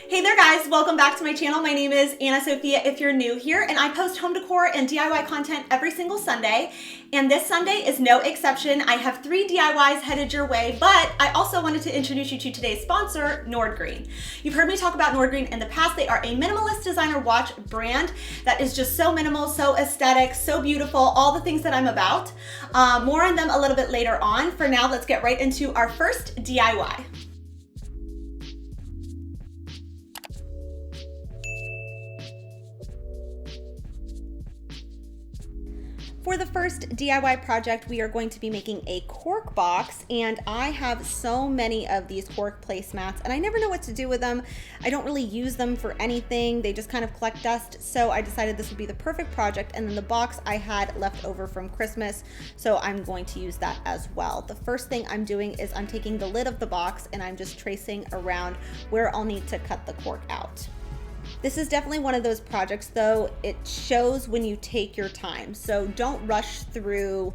Hey there guys, welcome back to my channel. My name is Anna Sophia if you're new here, and I post home decor and DIY content every single Sunday. And this Sunday is no exception. I have 3 DIYs headed your way, but I also wanted to introduce you to today's sponsor, Nordgreen. You've heard me talk about Nordgreen in the past. They are a minimalist designer watch brand that is just so minimal, so aesthetic, so beautiful, all the things that I'm about. More on them a little bit later on. For now, let's get right into our first DIY. For the first DIY project, we are going to be making a cork box, and I have so many of these cork placemats and I never know what to do with them. I don't really use them for anything. They just kind of collect dust. So I decided this would be the perfect project. And then the box I had left over from Christmas, so I'm going to use that as well. The first thing I'm doing is I'm taking the lid of the box and I'm just tracing around where I'll need to cut the cork out. This is definitely one of those projects though, it shows when you take your time. So don't rush through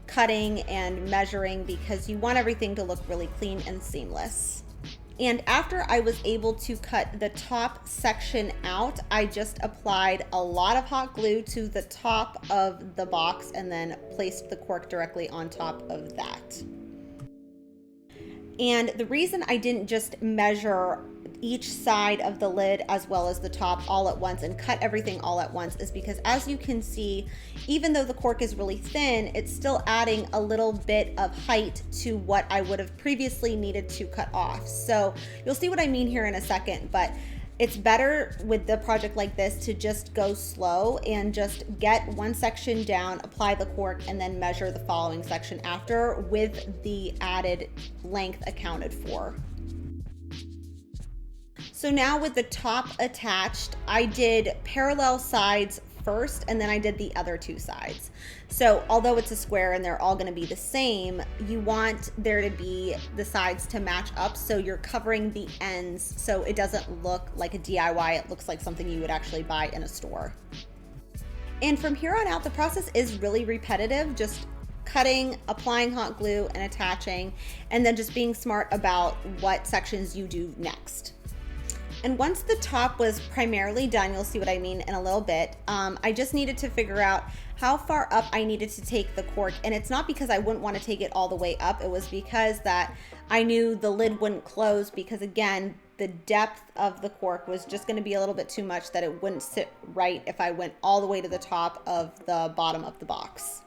cutting and measuring because you want everything to look really clean and seamless. And after I was able to cut the top section out, I just applied a lot of hot glue to the top of the box and then placed the cork directly on top of that. And the reason I didn't just measure each side of the lid as well as the top all at once and cut everything all at once is because, as you can see, even though the cork is really thin, it's still adding a little bit of height to what I would have previously needed to cut off. So you'll see what I mean here in a second, but it's better with the project like this to just go slow and just get one section down, apply the cork, and then measure the following section after with the added length accounted for. So now with the top attached, I did parallel sides first and then I did the other 2 sides. So although it's a square and they're all going to be the same, you want there to be the sides to match up so you're covering the ends so it doesn't look like a DIY, it looks like something you would actually buy in a store. And from here on out, the process is really repetitive, just cutting, applying hot glue and attaching, and then just being smart about what sections you do next. And once the top was primarily done, you'll see what I mean in a little bit, I just needed to figure out how far up I needed to take the cork. And it's not because I wouldn't want to take it all the way up, it was because that I knew the lid wouldn't close because, again, the depth of the cork was just going to be a little bit too much that it wouldn't sit right if I went all the way to the top of the bottom of the box.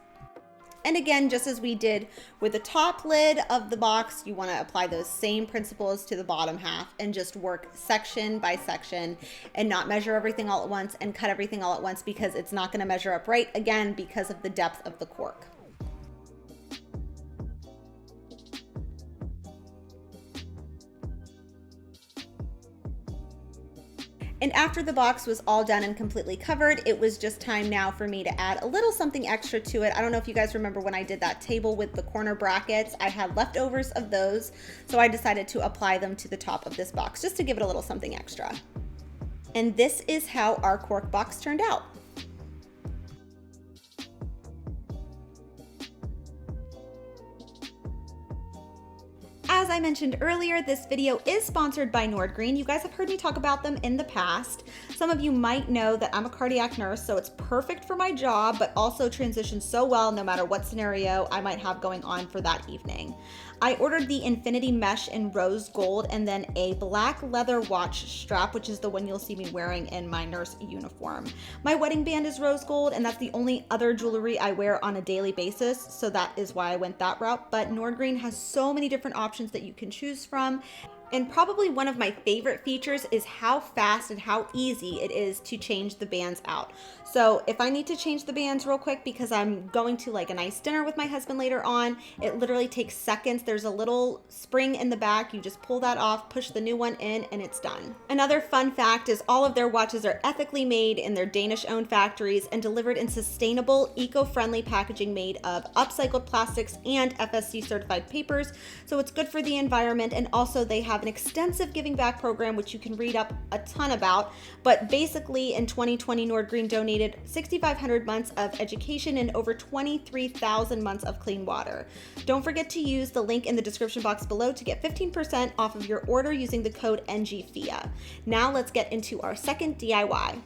And again, just as we did with the top lid of the box, you want to apply those same principles to the bottom half and just work section by section and not measure everything all at once and cut everything all at once because it's not going to measure up right, again, because of the depth of the cork. And after the box was all done and completely covered, it was just time now for me to add a little something extra to it. I don't know if you guys remember when I did that table with the corner brackets, I had leftovers of those, so I decided to apply them to the top of this box just to give it a little something extra. And this is how our cork box turned out. As I mentioned earlier, this video is sponsored by Nordgreen. You guys have heard me talk about them in the past. Some of you might know that I'm a cardiac nurse, so it's perfect for my job, but also transitions so well no matter what scenario I might have going on for that evening. I ordered the infinity mesh in rose gold and then a black leather watch strap, which is the one you'll see me wearing in my nurse uniform. My wedding band is rose gold, and that's the only other jewelry I wear on a daily basis, so that is why I went that route. But Nordgreen has so many different options that you can choose from. And probably one of my favorite features is how fast and how easy it is to change the bands out. So if I need to change the bands real quick because I'm going to like a nice dinner with my husband later on, it literally takes seconds. There's a little spring in the back. You just pull that off, push the new one in, and it's done. Another fun fact is all of their watches are ethically made in their Danish-owned factories and delivered in sustainable, eco-friendly packaging made of upcycled plastics and FSC certified papers. So it's good for the environment, and also they have have an extensive giving back program, which you can read up a ton about. But basically in 2020, Nordgreen donated 6,500 months of education and over 23,000 months of clean water. Don't forget to use the link in the description box below to get 15% off of your order using the code NGFIA. Now let's get into our second DIY.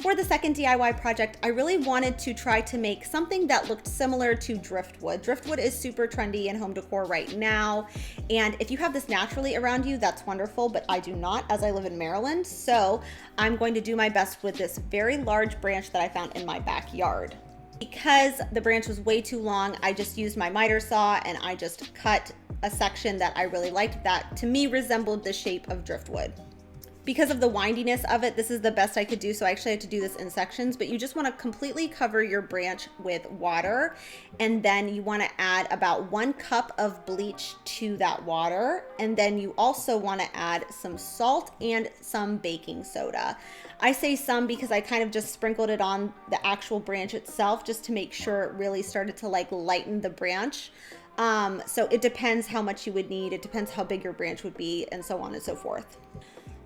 For the second DIY project, I really wanted to try to make something that looked similar to driftwood. Driftwood is super trendy in home decor right now, and if you have this naturally around you, that's wonderful, but I do not, as I live in Maryland, so I'm going to do my best with this very large branch that I found in my backyard. Because the branch was way too long, I just used my miter saw and I just cut a section that I really liked that to me resembled the shape of driftwood. Because of the windiness of it, this is the best I could do, so I actually had to do this in sections, but you just want to completely cover your branch with water, and then you want to add about 1 cup of bleach to that water, and then you also want to add some salt and some baking soda. I say some because I kind of just sprinkled it on the actual branch itself just to make sure it really started to like lighten the branch. So it depends how much you would need, it depends how big your branch would be, and so on and so forth.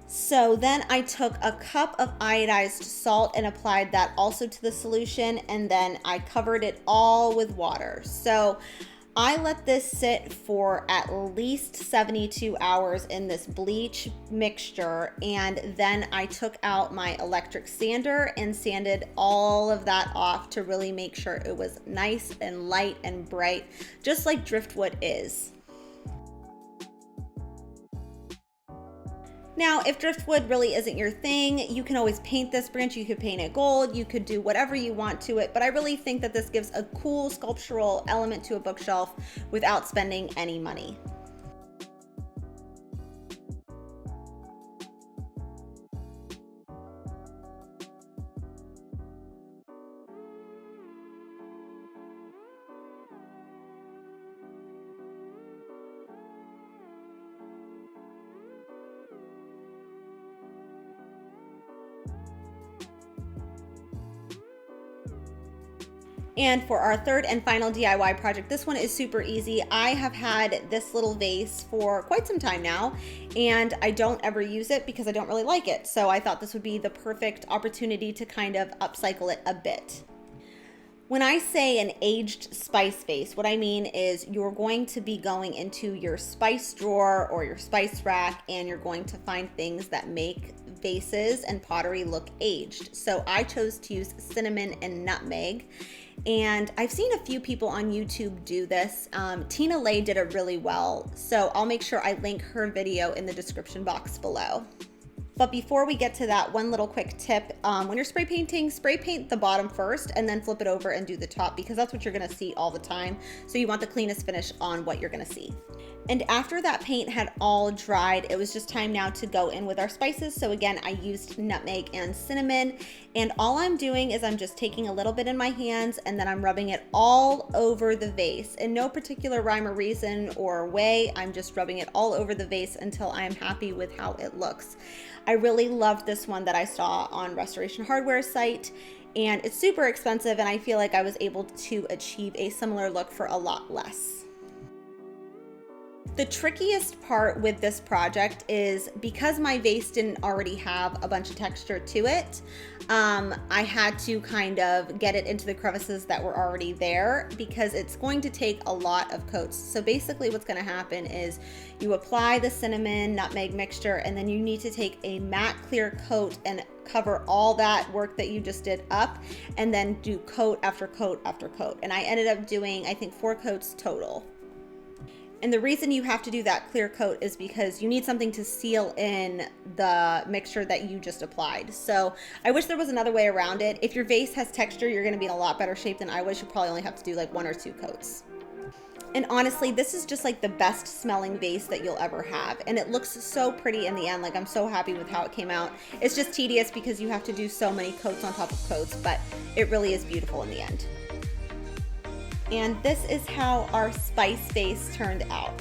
So then I took a cup of iodized salt and applied that also to the solution, and then I covered it all with water. So I let this sit for at least 72 hours in this bleach mixture, and then I took out my electric sander and sanded all of that off to really make sure it was nice and light and bright, just like driftwood is. Now, if driftwood really isn't your thing, you can always paint this branch. You could paint it gold, you could do whatever you want to it, but I really think that this gives a cool sculptural element to a bookshelf without spending any money. And for our third and final DIY project, this one is super easy. I have had this little vase for quite some time now, and I don't ever use it because I don't really like it. So I thought this would be the perfect opportunity to kind of upcycle it a bit. When I say an aged spice vase, what I mean is you're going to be going into your spice drawer or your spice rack, and you're going to find things that make vases and pottery look aged. So I chose to use cinnamon and nutmeg. And I've seen a few people on YouTube do this. Tina Lay did it really well, so I'll make sure I link her video in the description box below. But before we get to that, one little quick tip. When you're spray painting, spray paint the bottom first and then flip it over and do the top, because that's what you're gonna see all the time. So you want the cleanest finish on what you're gonna see. And after that paint had all dried, it was just time now to go in with our spices. So again, I used nutmeg and cinnamon, and all I'm doing is I'm just taking a little bit in my hands and then I'm rubbing it all over the vase. In no particular rhyme or reason or way, I'm just rubbing it all over the vase until I am happy with how it looks. I really loved this one that I saw on Restoration Hardware's site, and it's super expensive, and I feel like I was able to achieve a similar look for a lot less. The trickiest part with this project is because my vase didn't already have a bunch of texture to it, I had to kind of get it into the crevices that were already there because it's going to take a lot of coats. So basically what's going to happen is you apply the cinnamon nutmeg mixture, and then you need to take a matte clear coat and cover all that work that you just did up, and then do coat after coat after coat. And I ended up doing, I think, 4 coats total. And the reason you have to do that clear coat is because you need something to seal in the mixture that you just applied. So I wish there was another way around it. If your vase has texture, you're gonna be in a lot better shape than I was. You probably only have to do like 1 or 2 coats. And honestly, this is just like the best smelling vase that you'll ever have. And it looks so pretty in the end. Like, I'm so happy with how it came out. It's just tedious because you have to do so many coats on top of coats, but it really is beautiful in the end. And this is how our spice vase turned out.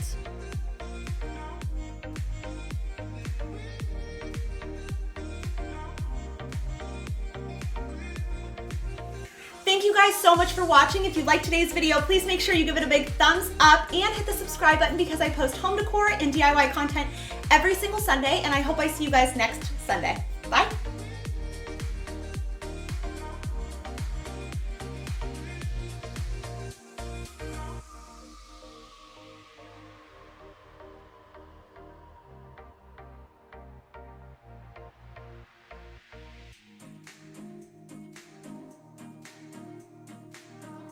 Thank you guys so much for watching. If you liked today's video, please make sure you give it a big thumbs up and hit the subscribe button because I post home decor and DIY content every single Sunday, and I hope I see you guys next Sunday. Bye.